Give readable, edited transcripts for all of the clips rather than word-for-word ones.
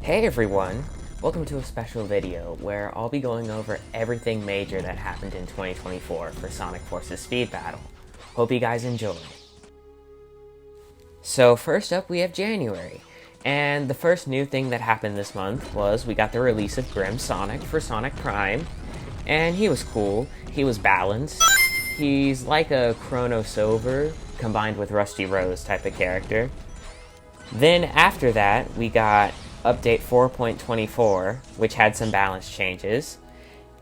Hey everyone! Welcome to a special video where I'll be going over everything major that happened in 2024 for Sonic Forces Speed Battle. Hope you guys enjoy. So first up we have January, and the first new thing that happened this month was we got the release of Grim Sonic for Sonic Prime, and he was cool, he was balanced, he's like a Chrono Silver combined with Rusty Rose type of character. Then after that we got Update 4.24, which had some balance changes,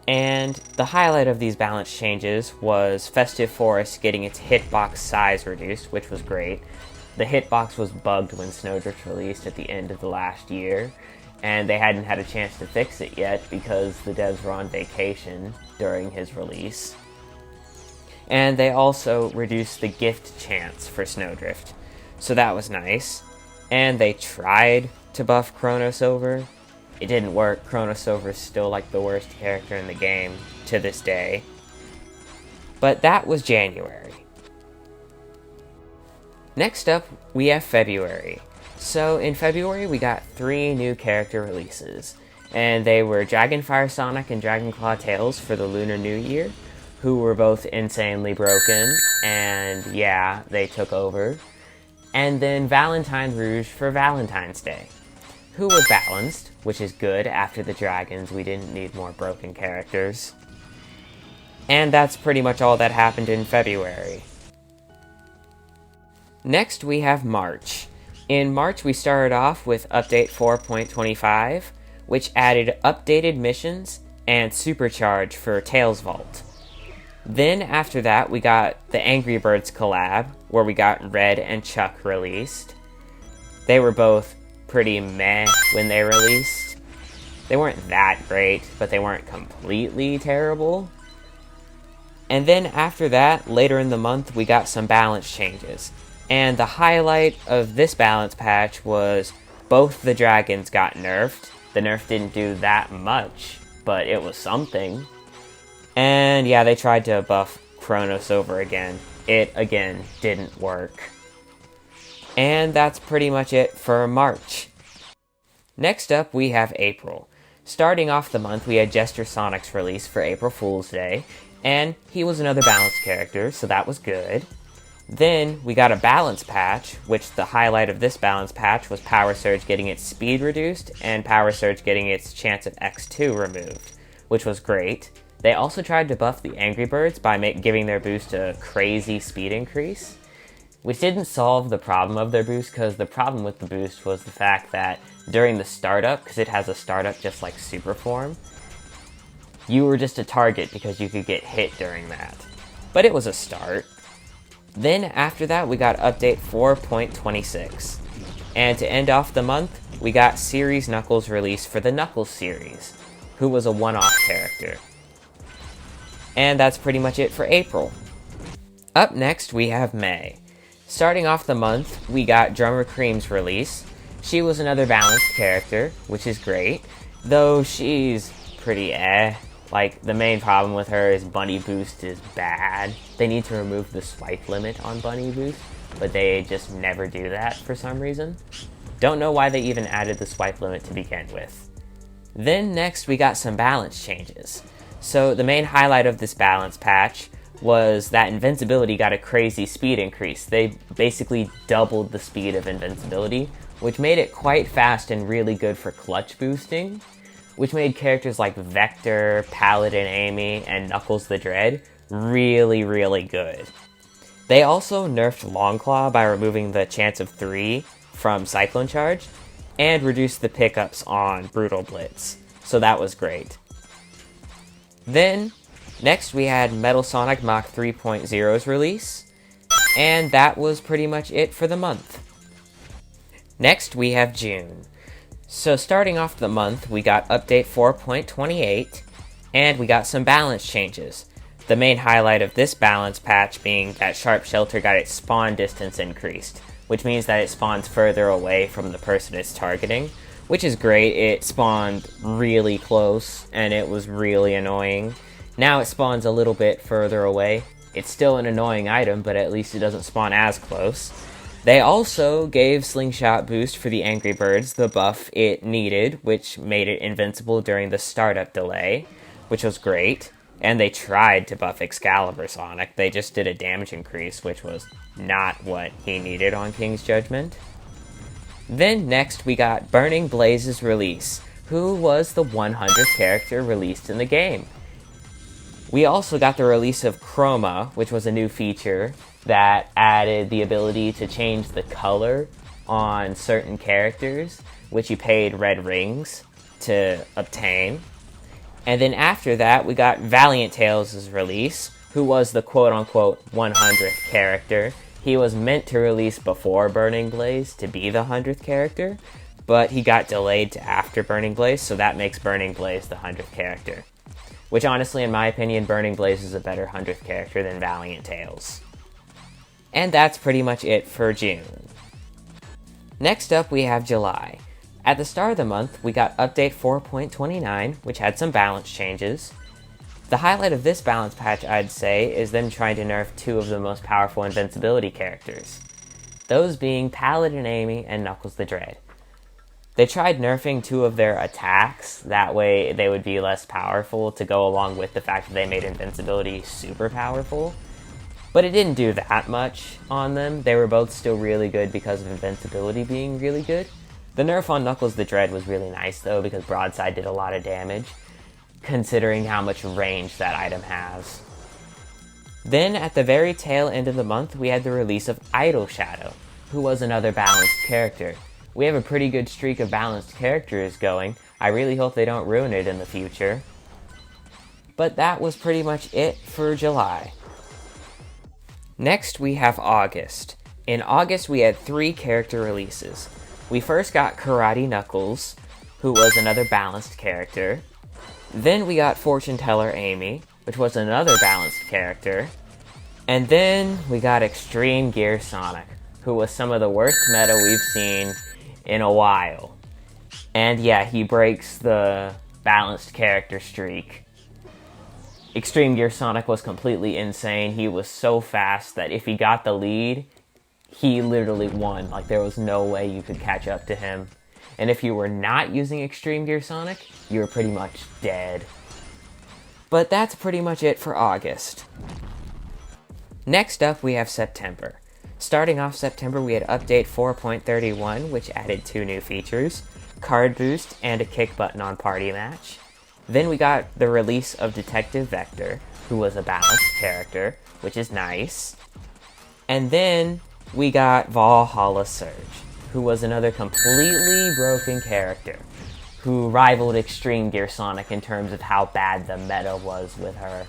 and the highlight of these balance changes was Festive Forest getting its hitbox size reduced, which was great. The hitbox was bugged when Snowdrift released at the end of the last year, and they hadn't had a chance to fix it yet because the devs were on vacation during his release. And they also reduced the gift chance for Snowdrift, so that was nice. And they tried to buff Chrono Silver. It didn't work. Chrono Silver is still like the worst character in the game to this day. But that was January. Next up, we have February. So in February, we got 3 new character releases. And they were Dragonfire Sonic and Dragonclaw Tails for the Lunar New Year, who were both insanely broken, and yeah, they took over. And then Valentine Rouge for Valentine's Day, who was balanced, which is good. After the dragons, we didn't need more broken characters. And that's pretty much all that happened in February. Next, we have March. In March, we started off with Update 4.25, which added updated missions and Supercharge for Tails Vault. Then after that, we got the Angry Birds collab, where we got Red and Chuck released. They were both pretty meh when they released. They weren't that great, but they weren't completely terrible. And then after that, later in the month, we got some balance changes. And the highlight of this balance patch was both the dragons got nerfed. The nerf didn't do that much, but it was something. And yeah, they tried to buff Chrono Silver again. It, again, didn't work. And that's pretty much it for March. Next up, we have April. Starting off the month, we had Jester Sonic's release for April Fool's Day, and he was another balanced character, so that was good. Then, we got a balance patch, which the highlight of this balance patch was Power Surge getting its speed reduced, and Power Surge getting its chance of X2 removed, which was great. They also tried to buff the Angry Birds by giving their boost a crazy speed increase, which didn't solve the problem of their boost, because the problem with the boost was the fact that during the startup, because it has a startup just like Super Form, you were just a target because you could get hit during that. But it was a start. Then after that, we got Update 4.26. And to end off the month, we got Series Knuckles release for the Knuckles series, who was a one-off character. And that's pretty much it for April. Up next, we have May. Starting off the month, we got Drummer Cream's release. She was another balanced character, which is great, though she's pretty Like, the main problem with her is Bunny Boost is bad. They need to remove the swipe limit on Bunny Boost, but they just never do that for some reason. Don't know why they even added the swipe limit to begin with. Then next, we got some balance changes. So the main highlight of this balance patch was that Invincibility got a crazy speed increase. They basically doubled the speed of Invincibility, which made it quite fast and really good for clutch boosting, which made characters like Vector, Paladin Amy, and Knuckles the Dread really, really good. They also nerfed Longclaw by removing the chance of 3 from Cyclone Charge, and reduced the pickups on Brutal Blitz, so that was great. Then, next we had Metal Sonic Mach 3.0's release, and that was pretty much it for the month. Next we have June. So starting off the month, we got Update 4.28, and we got some balance changes. The main highlight of this balance patch being that Sharp Shelter got its spawn distance increased, which means that it spawns further away from the person it's targeting, which is great. It spawned really close, and it was really annoying. Now it spawns a little bit further away. It's still an annoying item, but at least it doesn't spawn as close. They also gave Slingshot Boost for the Angry Birds the buff it needed, which made it invincible during the startup delay, which was great. And they tried to buff Excalibur Sonic. They just did a damage increase, which was not what he needed on King's Judgment. Then next we got Burning Blaze's release, who was the 100th character released in the game. We also got the release of Chroma, which was a new feature that added the ability to change the color on certain characters, which you paid red rings to obtain. And then after that, we got Valiant Tales' release, who was the quote-unquote 100th character. He was meant to release before Burning Blaze to be the 100th character, but he got delayed to after Burning Blaze, so that makes Burning Blaze the 100th character. Which honestly, in my opinion, Burning Blaze is a better 100th character than Valiant Tales. And that's pretty much it for June. Next up, we have July. At the start of the month, we got Update 4.29, which had some balance changes. The highlight of this balance patch, I'd say, is them trying to nerf two of the most powerful invincibility characters. Those being Paladin Amy and Knuckles the Dread. They tried nerfing two of their attacks, that way they would be less powerful to go along with the fact that they made invincibility super powerful. But it didn't do that much on them. They were both still really good because of invincibility being really good. The nerf on Knuckles the Dread was really nice though, because Broadside did a lot of damage, considering how much range that item has. Then at the very tail end of the month, we had the release of Idle Shadow, who was another balanced character. We have a pretty good streak of balanced characters going. I really hope they don't ruin it in the future. But that was pretty much it for July. Next we have August. In August we had 3 character releases. We first got Karate Knuckles, who was another balanced character. Then we got Fortune Teller Amy, which was another balanced character. And then we got Extreme Gear Sonic, who was some of the worst meta we've seen in a while. And yeah, he breaks the balanced character streak. Extreme Gear Sonic was completely insane. He was so fast that if he got the lead, he literally won. Like, there was no way you could catch up to him. And if you were not using Extreme Gear Sonic, you were pretty much dead. But that's pretty much it for August. Next up, we have September. Starting off September, we had Update 4.31, which added 2 new features, Card Boost and a kick button on Party Match. Then we got the release of Detective Vector, who was a balanced character, which is nice. And then we got Valhalla Surge, who was another completely broken character, who rivaled Extreme Gear Sonic in terms of how bad the meta was with her.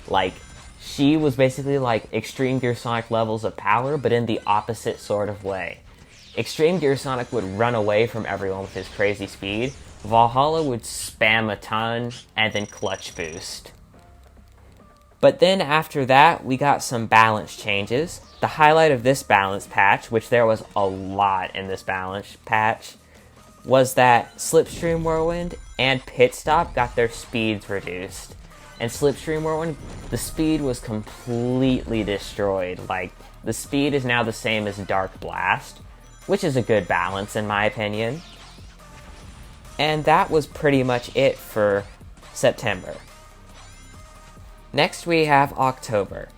Like, she was basically like Extreme Gear Sonic levels of power, but in the opposite sort of way. Extreme Gear Sonic would run away from everyone with his crazy speed. Valhalla would spam a ton and then clutch boost. But then after that, we got some balance changes. The highlight of this balance patch, which there was a lot in this balance patch, was that Slipstream Whirlwind and Pit Stop got their speeds reduced. And Slipstream Whirlwind, the speed was completely destroyed. Like, the speed is now the same as Dark Blast, which is a good balance in my opinion. And that was pretty much it for September. Next we have October.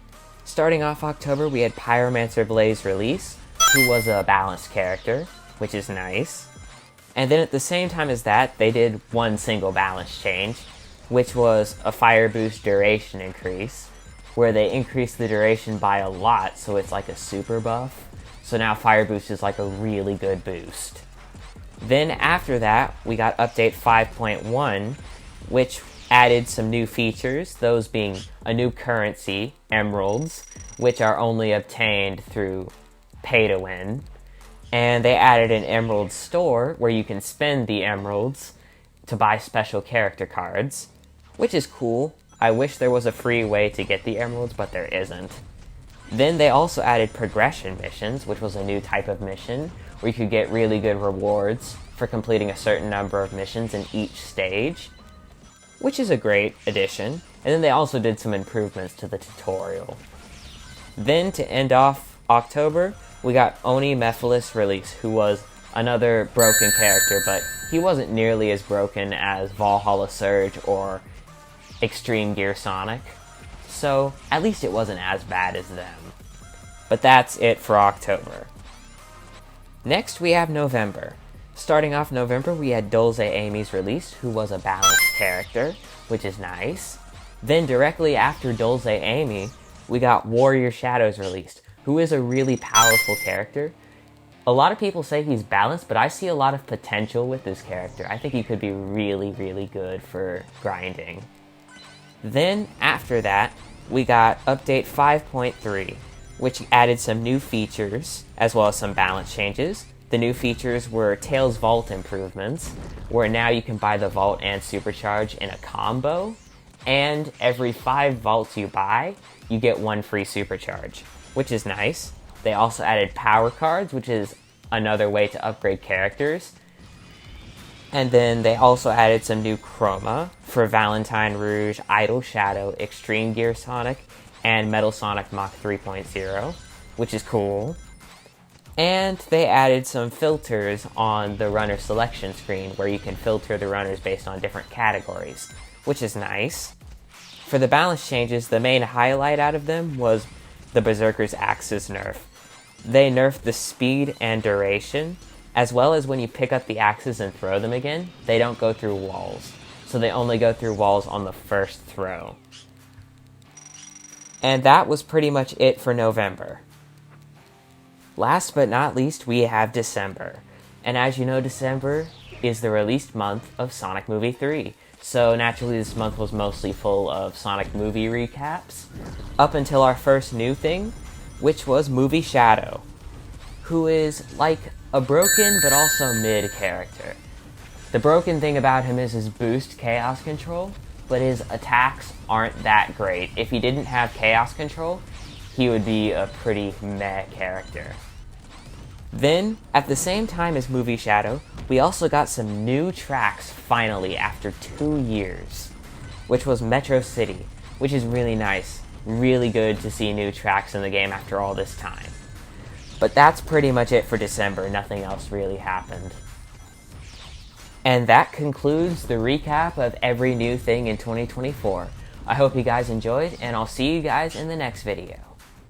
Starting off October, we had Pyromancer Blaze release, who was a balanced character, which is nice. And then at the same time as that, they did one single balance change, which was a Fire Boost duration increase, where they increased the duration by a lot, so it's like a super buff. So now Fire Boost is like a really good boost. Then after that, we got Update 5.1, which added some new features, those being a new currency, Emeralds, which are only obtained through pay to win. And they added an Emerald store where you can spend the Emeralds to buy special character cards, which is cool. I wish there was a free way to get the Emeralds, but there isn't. Then they also added progression missions, which was a new type of mission where you could get really good rewards for completing a certain number of missions in each stage, which is a great addition. And then they also did some improvements to the tutorial. Then to end off October, we got Oni Mephiles release, who was another broken character, but he wasn't nearly as broken as Valhalla Surge or Extreme Gear Sonic, so at least it wasn't as bad as them. But that's it for October. Next we have November. Starting off November, we had Dulce Amy's release, who was a balanced character, which is nice. Then directly after Dulce Amy, we got Warrior Shadows released, who is a really powerful character. A lot of people say he's balanced, but I see a lot of potential with this character. I think he could be really, really good for grinding. Then after that, we got Update 5.3, which added some new features, as well as some balance changes. The new features were Tails Vault improvements, where now you can buy the Vault and Supercharge in a combo, and every 5 Vaults you buy, you get 1 free Supercharge, which is nice. They also added Power Cards, which is another way to upgrade characters. And then they also added some new chroma for Valentine Rouge, Idle Shadow, Extreme Gear Sonic, and Metal Sonic Mach 3.0, which is cool. And they added some filters on the runner selection screen where you can filter the runners based on different categories, which is nice. For the balance changes, the main highlight out of them was the Berserker's Axes nerf. They nerfed the speed and duration, as well as when you pick up the axes and throw them again, they don't go through walls. So they only go through walls on the first throw. And that was pretty much it for November. Last but not least, we have December. And as you know, December is the released month of Sonic Movie 3. So naturally this month was mostly full of Sonic movie recaps, up until our first new thing, which was Movie Shadow, who is like a broken but also mid character. The broken thing about him is his boost Chaos Control, but his attacks aren't that great. If he didn't have Chaos Control, he would be a pretty meh character. Then, at the same time as Movie Shadow, we also got some new tracks finally after 2 years, which was Metro City, which is really nice. Really good to see new tracks in the game after all this time. But that's pretty much it for December, nothing else really happened. And that concludes the recap of every new thing in 2024. I hope you guys enjoyed, and I'll see you guys in the next video.